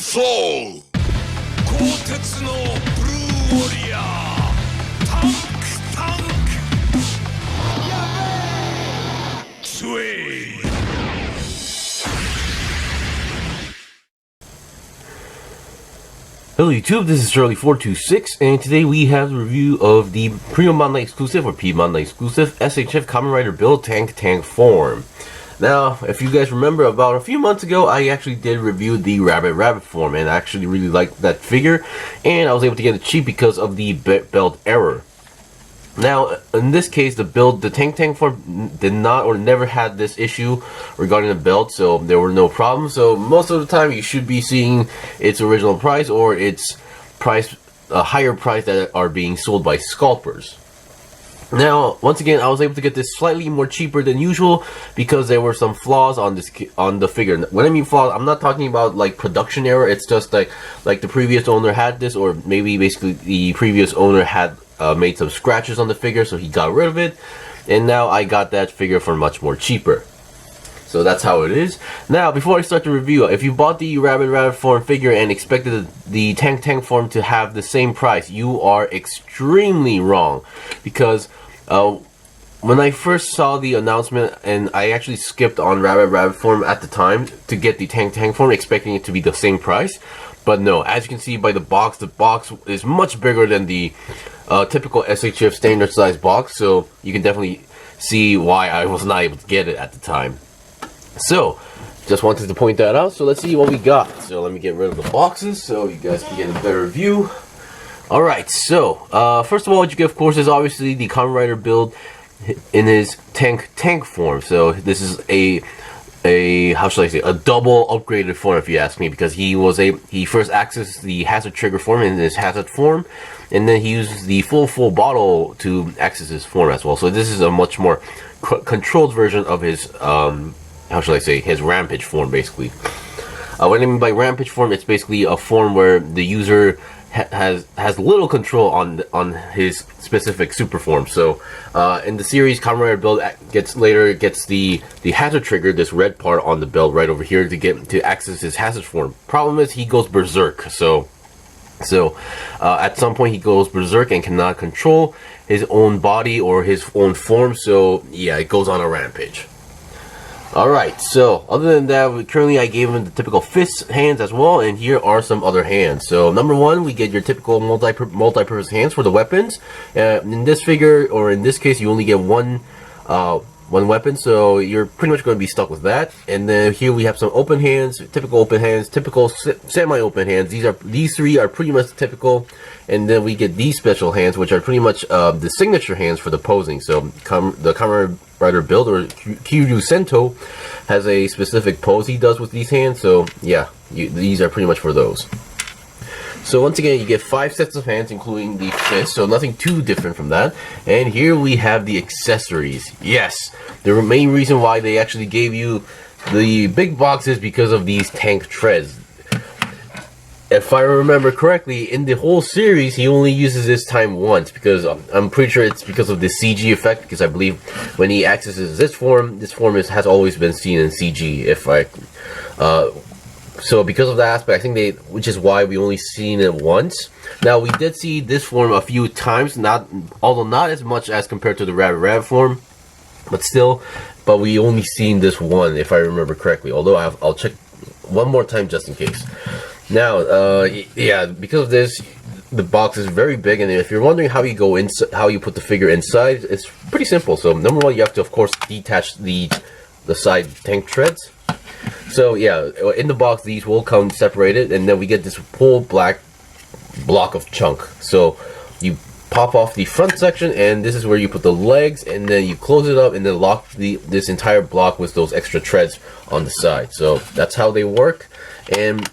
soul. 鋼鉄のブルーウォリアータンクタンクやべえスウェイ Hello YouTube, this is Charlie426, and today we have the review of the P-Bandai exclusive, or P-Bandai exclusive, SHF Kamen Rider Build Tank form. Now, if you guys remember, about a few months ago, I actually did review the Rabbit form, and I actually really liked that figure, and I was able to get it cheap because of the belt error. Now, in this case, the tank form did not or never had this issue regarding the belt, so there were no problems. So most of the time, you should be seeing its original price or its price, a higher price that are being sold by scalpers. Now, once again, I was able to get this slightly more cheaper than usual because there were some flaws on the figure. When I mean flaws, I'm not talking about like production error. It's just like the previous owner had this, or maybe basically the previous owner had made some scratches on the figure, so he got rid of it, and now I got that figure for much more cheaper. So that's how it is. Now, before I start the review, if you bought the Rabbit form figure and expected the tank form to have the same price, you are extremely wrong, because when I first saw the announcement, and I actually skipped on Rabbit form at the time to get the tank form, expecting it to be the same price. But no, as you can see by the box is much bigger than the typical SHF standard size box, so you can definitely see why I was not able to get it at the time. So, just wanted to point that out. So let's see what we got. So let me get rid of the boxes so you guys can get a better view. Alright, so first of all, what you get, of course, is obviously the Kamen Rider Build in his tank form. So this is a how should I say, a double upgraded form, if you ask me, because he first accessed the hazard trigger form in his hazard form, and then he uses the full bottle to access his form as well. So this is a much more controlled version of his how should I say, his rampage form, basically. What I mean by rampage form, it's basically a form where the user has little control on his specific super form. So in the series, Kamen Rider Build gets the hazard trigger, this red part on the belt right over here, to access his hazard form. Problem is, he goes berserk. So at some point he goes berserk and cannot control his own body or his own form. So yeah, it goes on a rampage. Alright, so other than that, currently I gave him the typical fist hands as well, and here are some other hands. So number one, we get your typical multi-purpose hands for the weapons. In this figure, or in this case, you only get one weapon, so you're pretty much going to be stuck with that. And then here we have some open hands, typical semi-open hands. These three are pretty much typical. And then we get these special hands, which are pretty much the signature hands for the posing. So the Kamen Rider Build, or Kiryu Sento, has a specific pose he does with these hands. So yeah, these are pretty much for those. So once again, you get 5 sets of hands, including the fist, so nothing too different from that. And here we have the accessories. Yes, the main reason why they actually gave you the big box is because of these tank treads. If I remember correctly, in the whole series, he only uses this time once, because I'm pretty sure it's because of the CG effect, because I believe when he accesses this form has always been seen in CG. So because of that aspect, I think which is why we only seen it once. Now, we did see this form a few times, although not as much as compared to the Rabbit form, but we only seen this one, if I remember correctly, although I'll check one more time just in case. Now, yeah, because of this, the box is very big, and if you're wondering how you put the figure inside, it's pretty simple. So number one, you have to, of course, detach the side tank treads. So yeah, in the box, these will come separated, and then we get this whole black block of chunk. So you pop off the front section, and this is where you put the legs, and then you close it up, and then lock this entire block with those extra treads on the side. So that's how they work, and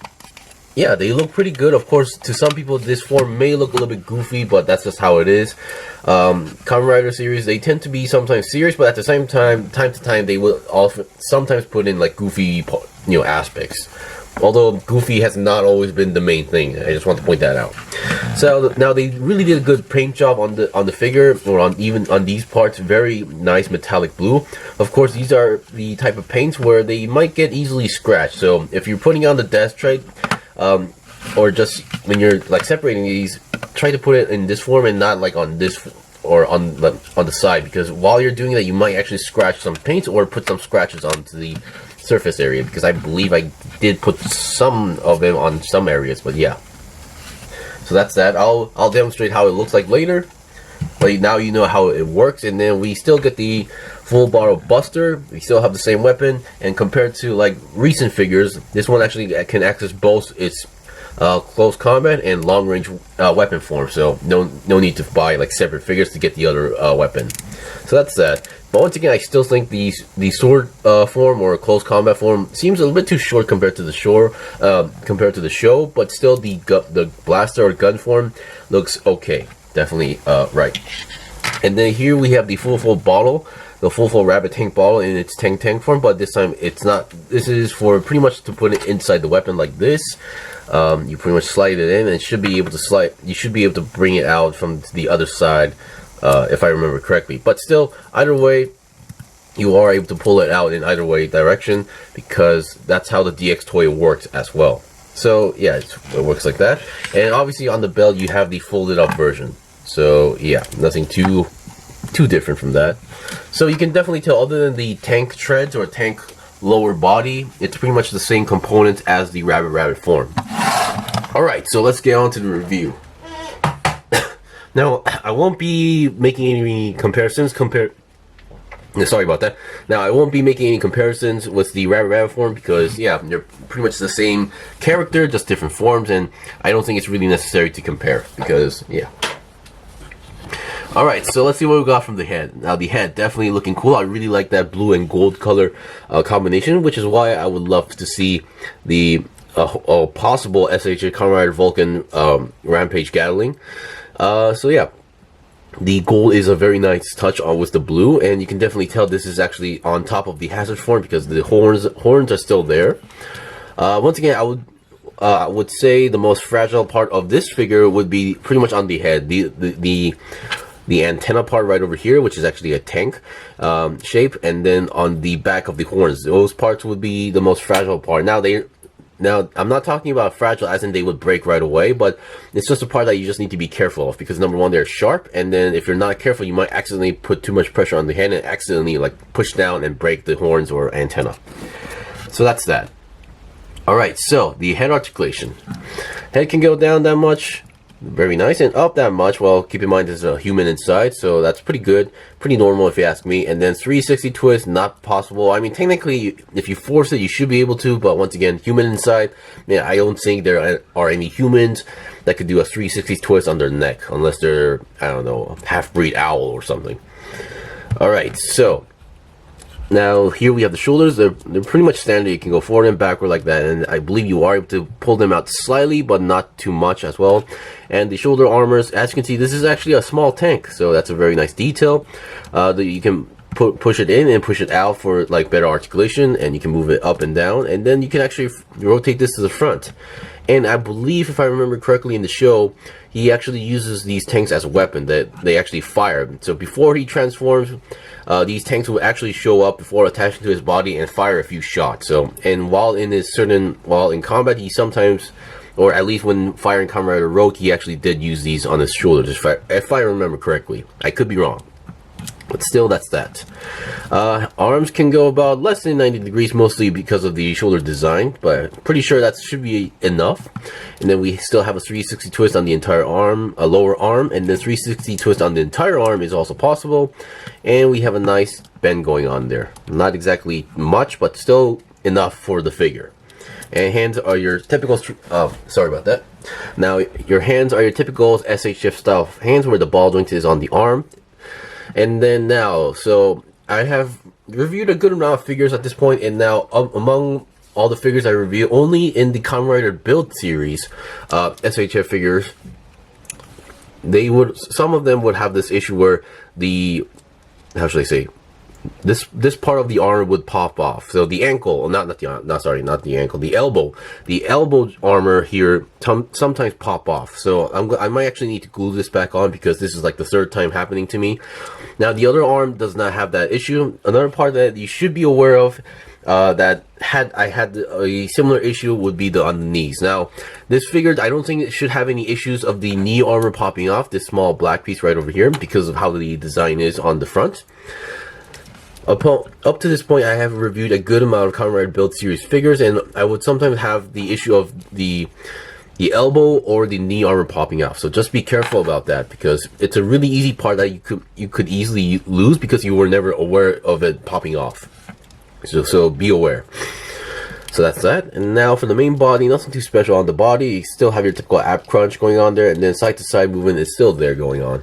yeah, they look pretty good. Of course, to some people, this form may look a little bit goofy, but that's just how it is. Kamen Rider series, they tend to be sometimes serious, but at the same time to time, they will also sometimes put in like goofy, aspects. Although goofy has not always been the main thing. I just want to point that out. So now they really did a good paint job on the figure, or even on these parts. Very nice metallic blue. Of course, these are the type of paints where they might get easily scratched. So if you're putting on the death trade, or just when you're like separating these, try to put it in this form and not like on this or on the side, because while you're doing that you might actually scratch some paint or put some scratches onto the surface area, because I believe I did put some of them on some areas, but yeah. So that's that. I'll demonstrate how it looks like later, but now you know how it works. And then we still get the full bottle buster. We still have the same weapon, and compared to like recent figures, this one actually can access both its close combat and long range weapon form, so no need to buy like separate figures to get the other weapon. So that's that. But once again, I still think the sword form or close combat form seems a little bit too short compared to the show, but still the blaster or gun form looks okay, definitely right. And then here we have the full bottle, the full rabbit tank bottle in its tank form, but this time it's not. This is for pretty much to put it inside the weapon like this. You pretty much slide it in, and it should be able to slide. You should be able to bring it out from the other side, if I remember correctly. But still, either way, you are able to pull it out in either way direction, because that's how the DX toy works as well. So yeah, it works like that. And obviously on the belt you have the folded up version. So yeah, nothing too different from that. So you can definitely tell, other than the tank treads or tank lower body, it's pretty much the same components as the rabbit form. Alright, so let's get on to the review. Now, I won't be making any comparisons sorry about that. Now, I won't be making any comparisons with the rabbit form, because yeah, they're pretty much the same character, just different forms, and I don't think it's really necessary to compare, because yeah. Alright, so let's see what we got from the head. Now, the head, definitely looking cool. I really like that blue and gold color combination, which is why I would love to see the possible SHF Kamen Rider Vulcan Rampage Gatling. So yeah, the gold is a very nice touch on with the blue, and you can definitely tell this is actually on top of the hazard form, because the horns are still there. Once again, I would say the most fragile part of this figure would be pretty much on the head. The antenna part right over here, which is actually a tank shape, and then on the back of the horns, those parts would be the most fragile part. Now I'm not talking about fragile as in they would break right away, but it's just a part that you just need to be careful of, because number one, they're sharp, and then if you're not careful, you might accidentally put too much pressure on the head and accidentally like push down and break the horns or antenna. So that's that. Alright, so the head articulation. Head can go down that much, very nice, and up that much. Well, keep in mind there's a human inside, so that's pretty good, pretty normal if you ask me. And then 360 twist, not possible. I mean, technically, if you force it, you should be able to, but once again, human inside, yeah, I don't think there are any humans that could do a 360 twist on their neck, unless they're, I don't know, a half-breed owl or something. Alright, so now here we have the shoulders. They're pretty much standard. You can go forward and backward like that, and I believe you are able to pull them out slightly, but not too much as well. And the shoulder armors, as you can see, this is actually a small tank, so that's a very nice detail. That you can push it in and push it out for like better articulation, and you can move it up and down, and then you can actually rotate this to the front. And I believe, if I remember correctly in the show, he actually uses these tanks as a weapon that they actually fire. So before he transforms, these tanks will actually show up before attaching to his body and fire a few shots. So, and while in combat, he sometimes, or at least when firing Kamen Rider Rogue, he actually did use these on his shoulders, if I remember correctly. I could be wrong, but still, that's that. Arms can go about less than 90 degrees, mostly because of the shoulder design, but pretty sure that should be enough. And then we still have a 360 twist on the entire arm, a lower arm, and then 360 twist on the entire arm is also possible. And we have a nice bend going on there. Not exactly much, but still enough for the figure. And hands are your typical, sorry about that. Now, your hands are your typical SHF style hands, where the ball joint is on the arm. And then now, so I have reviewed a good amount of figures at this point, and now among all the figures I review, only in the Kamen Rider Build series, SHF figures, some of them would have this issue where how should I say, this part of the arm would pop off. So the ankle, not the ankle, the elbow armor here sometimes pop off. So I might actually need to glue this back on because this is like the third time happening to me. Now the other arm does not have that issue. Another part that you should be aware of that I had a similar issue would be on the knees. Now this figure, I don't think it should have any issues of the knee armor popping off, this small black piece right over here, because of how the design is on the front. Up to this point, I have reviewed a good amount of Kamen Rider Build series figures, and I would sometimes have the issue of the elbow or the knee armor popping off. So just be careful about that, because it's a really easy part that you could easily lose because you were never aware of it popping off. So be aware. So that's that. And now for the main body, nothing too special on the body. You still have your typical ab crunch going on there, and then side to side movement is still there going on.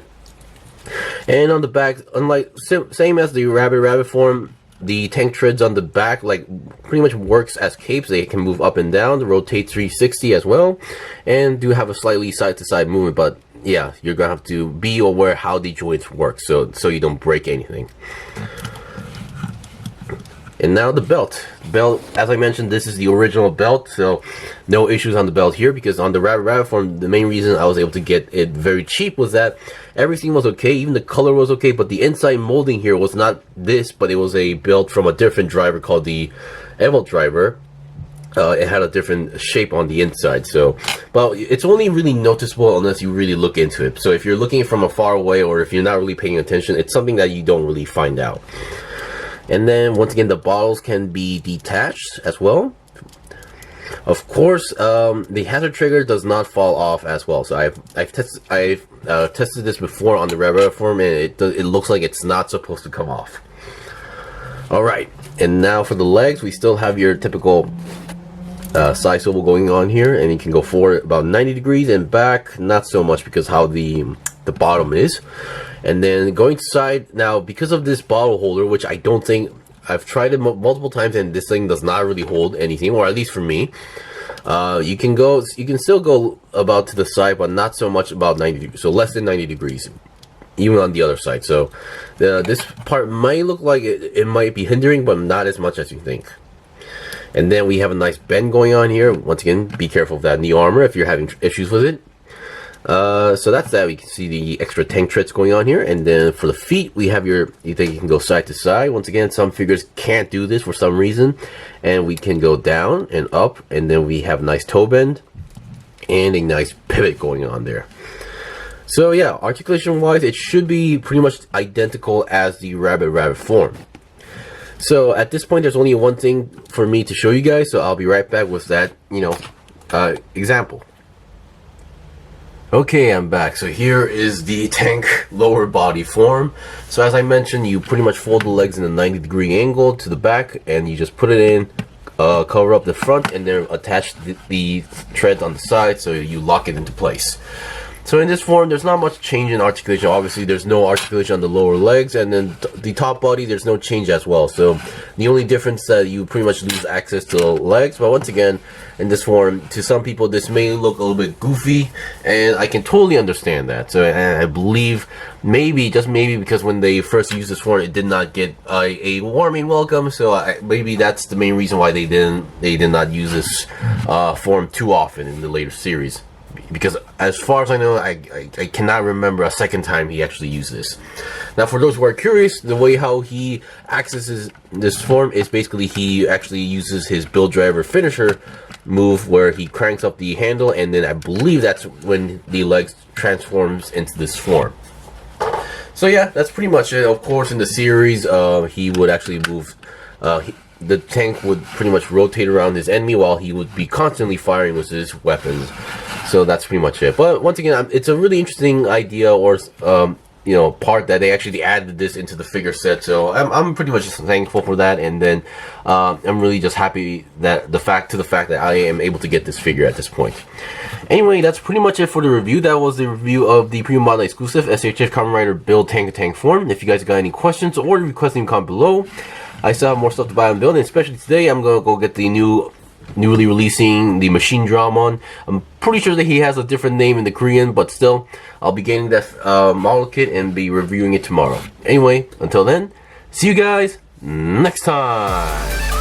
And on the back, unlike same as the rabbit form, the tank treads on the back like pretty much works as capes. They can move up and down, rotate 360 as well, and do have a slightly side to side movement. But yeah, you're gonna have to be aware how the joints work, so you don't break anything. And now the belt. As I mentioned, this is the original belt, so no issues on the belt here, because on the rabbit form, the main reason I was able to get it very cheap was that everything was okay, even the color was okay, but the inside molding here was not this, but it was a belt from a different driver called the Evolt driver. It had a different shape on the inside, so, but it's only really noticeable unless you really look into it. So if you're looking from a far away, or if you're not really paying attention, it's something that you don't really find out. And then once again, the bottles can be detached as well. Of course, the hazard trigger does not fall off as well. So I've tested this before on the rabbit form, and it looks like it's not supposed to come off. All right, and now for the legs, we still have your typical side swivel going on here, and you can go forward about 90 degrees and back not so much because how the bottom is. And then going to side, now because of this bottle holder, which I don't think, I've tried it multiple times and this thing does not really hold anything, or at least for me. You can still go about to the side, but not so much about 90 degrees, so less than 90 degrees, even on the other side. So this part might look like it might be hindering, but not as much as you think. And then we have a nice bend going on here. Once again, be careful of that knee armor if you're having issues with it. So that's that. We can see the extra tank treads going on here, and then for the feet, we have you think you can go side to side. Once again, some figures can't do this for some reason, and we can go down and up, and then we have a nice toe bend and a nice pivot going on there. So yeah, articulation wise, it should be pretty much identical as the rabbit form. So at this point, there's only one thing for me to show you guys, so I'll be right back with that, example. Okay, I'm back. So here is the tank lower body form. So as I mentioned, you pretty much fold the legs in a 90-degree angle to the back, and you just put it in, cover up the front, and then attach the treads on the side, so you lock it into place. So in this form, there's not much change in articulation. Obviously, there's no articulation on the lower legs, and then the top body, there's no change as well. So the only difference that you pretty much lose access to the legs. But once again, in this form, to some people, this may look a little bit goofy, and I can totally understand that. So I believe maybe, just maybe, because when they first used this form, it did not get a warming welcome. So maybe that's the main reason why they did not use this form too often in the later series. Because as far as I know, I cannot remember a second time he actually used this. Now, for those who are curious, the way how he accesses this form is basically he actually uses his build driver finisher move, where he cranks up the handle, and then I believe that's when the legs transforms into this form. So yeah, that's pretty much it. Of course, in the series, he would actually move. The tank would pretty much rotate around his enemy while he would be constantly firing with his weapons. So that's pretty much it. But once again, it's a really interesting idea, or part that they actually added this into the figure set. So I'm pretty much just thankful for that, and then I'm really just happy that the fact that I am able to get this figure at this point. Anyway, that's pretty much it for the review. That was the review of the P-Bandai exclusive SHF Kamen Rider Build tank form. If you guys got any questions or requests, leave a comment below. I still have more stuff to buy and build, and especially today, I'm gonna go get the newly releasing the Machine Dramon. I'm pretty sure that he has a different name in the Korean, but still, I'll be getting that model kit and be reviewing it tomorrow. Anyway, until then, See you guys next time.